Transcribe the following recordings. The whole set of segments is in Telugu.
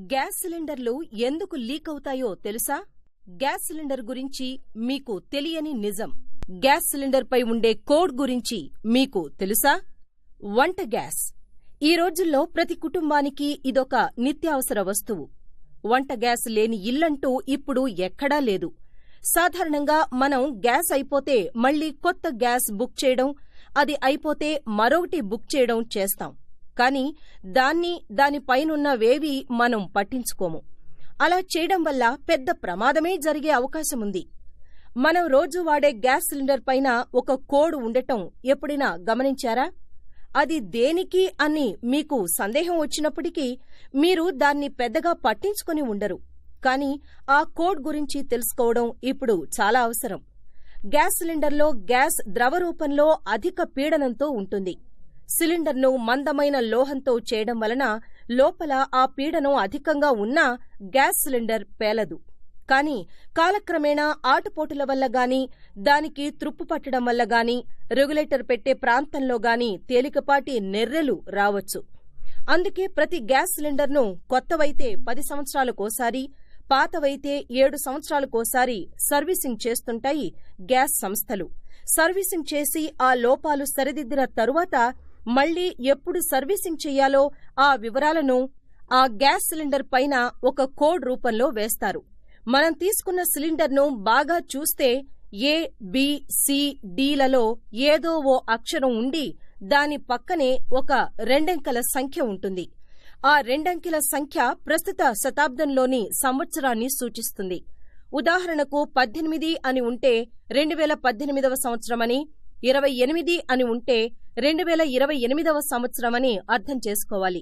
గ్యాస్ సిలిండర్లు ఎందుకు లీక్ అవుతాయో తెలుసా? గ్యాస్ సిలిండర్ గురించి మీకు తెలియని నిజం. గ్యాస్ సిలిండర్పై ఉండే కోడ్ గురించి మీకు తెలుసా? వంట గ్యాస్ ఈ రోజుల్లో ప్రతి కుటుంబానికి ఇదొక నిత్యావసర వస్తువు. వంట గ్యాస్ లేని ఇల్లంటూ ఇప్పుడు ఎక్కడా లేదు. సాధారణంగా మనం గ్యాస్ అయిపోతే మళ్లీ కొత్త గ్యాస్ బుక్ చేయడం, అది అయిపోతే మరొకటి బుక్ చేయడం చేస్తాం. కానీ దానిపైనున్నవేవీ మనం పట్టించుకోము. అలా చేయడం వల్ల పెద్ద ప్రమాదమే జరిగే అవకాశముంది. మనం రోజూ వాడే గ్యాస్ సిలిండర్ పైన ఒక కోడ్ ఉండటం ఎప్పుడైనా గమనించారా? అది దేనికి అని మీకు సందేహం వచ్చినప్పటికీ మీరు దాన్ని పెద్దగా పట్టించుకొని ఉండరు. కానీ ఆ కోడ్ గురించి తెలుసుకోవడం ఇప్పుడు చాలా అవసరం. గ్యాస్ సిలిండర్లో గ్యాస్ ద్రవ రూపంలో అధిక పీడనంతో ఉంటుంది. సిలిండర్ను మందమైన లోహంతో చేయడం వలన లోపల ఆ పీడనం అధికంగా ఉన్నా గ్యాస్ సిలిండర్ పేలదు. కానీ కాలక్రమేణా ఆటుపోటుల వల్ల గానీ, దానికి త్రుప్పు పట్టడం వల్ల గానీ, రెగ్యులేటర్ పెట్టే ప్రాంతంలో గానీ తేలికపాటి నెర్రెలు రావచ్చు. అందుకే ప్రతి గ్యాస్ సిలిండర్ను కొత్తవైతే 10 సంవత్సరాలకోసారి, పాతవైతే 7 సంవత్సరాలకోసారి సర్వీసింగ్ చేస్తుంటాయి గ్యాస్ సంస్థలు. సర్వీసింగ్ చేసి ఆ లోపాలు సరిదిద్దిన తరువాత మళ్లీ ఎప్పుడు సర్వీసింగ్ చెయ్యాలో ఆ వివరాలను ఆ గ్యాస్ సిలిండర్ పైన ఒక కోడ్ రూపంలో వేస్తారు. మనం తీసుకున్న సిలిండర్ను బాగా చూస్తే ఏ, బి, సి, డిలలో ఏదో ఓ అక్షరం ఉండి దాని పక్కనే ఒక 2 అంకెల సంఖ్య ఉంటుంది. ఆ 2 అంకెల సంఖ్య ప్రస్తుత శతాబ్దంలోని సంవత్సరాన్ని సూచిస్తుంది. ఉదాహరణకు 18 అని ఉంటే 2018వ సంవత్సరమని, 28 అని ఉంటే 2028వ సంవత్సరమని అర్థం చేసుకోవాలి.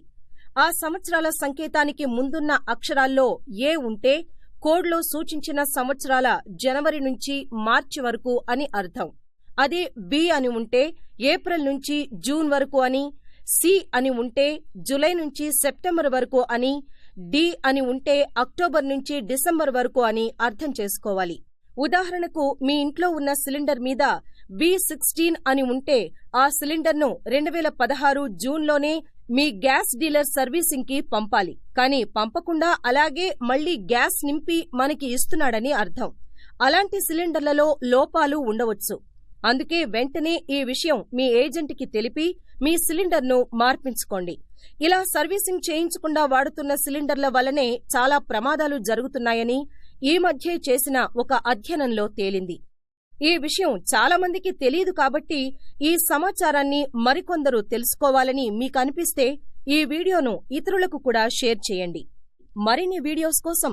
ఆ సంవత్సరాల సంకేతానికి ముందున్న అక్షరాల్లో ఏ ఉంటే కోడ్లో సూచించిన సంవత్సరాల జనవరి నుంచి మార్చి వరకు అని అర్థం. అదే బి అని ఉంటే ఏప్రిల్ నుంచి జూన్ వరకు అని, సి అని ఉంటే జులై నుంచి సెప్టెంబర్ వరకు అని, డి అని ఉంటే అక్టోబర్ నుంచి డిసెంబర్ వరకు అని అర్థం చేసుకోవాలి. ఉదాహరణకు మీ ఇంట్లో ఉన్న సిలిండర్ మీద B16 అని ఉంటే ఆ సిలిండర్ను 2016 జూన్లోనే మీ గ్యాస్ డీలర్ సర్వీసింగ్కి పంపాలి. కానీ పంపకుండా అలాగే మళ్లీ గ్యాస్ నింపి మనకి ఇస్తున్నాడని అర్థం. అలాంటి సిలిండర్లలో లోపాలు ఉండవచ్చు. అందుకే వెంటనే ఈ విషయం మీ ఏజెంట్కి తెలిపి మీ సిలిండర్ను మార్పించుకోండి. ఇలా సర్వీసింగ్ చేయించకుండా వాడుతున్న సిలిండర్ల వల్లనే చాలా ప్రమాదాలు జరుగుతున్నాయని ఈ మధ్యే చేసిన ఒక అధ్యయనంలో తేలింది. ఈ విషయం చాలా మందికి తెలియదు కాబట్టి ఈ సమాచారాన్ని మరికొందరు తెలుసుకోవాలని మీకనిపిస్తే ఈ వీడియోను ఇతరులకు కూడా షేర్ చేయండి. మరిన్ని వీడియోస్ కోసం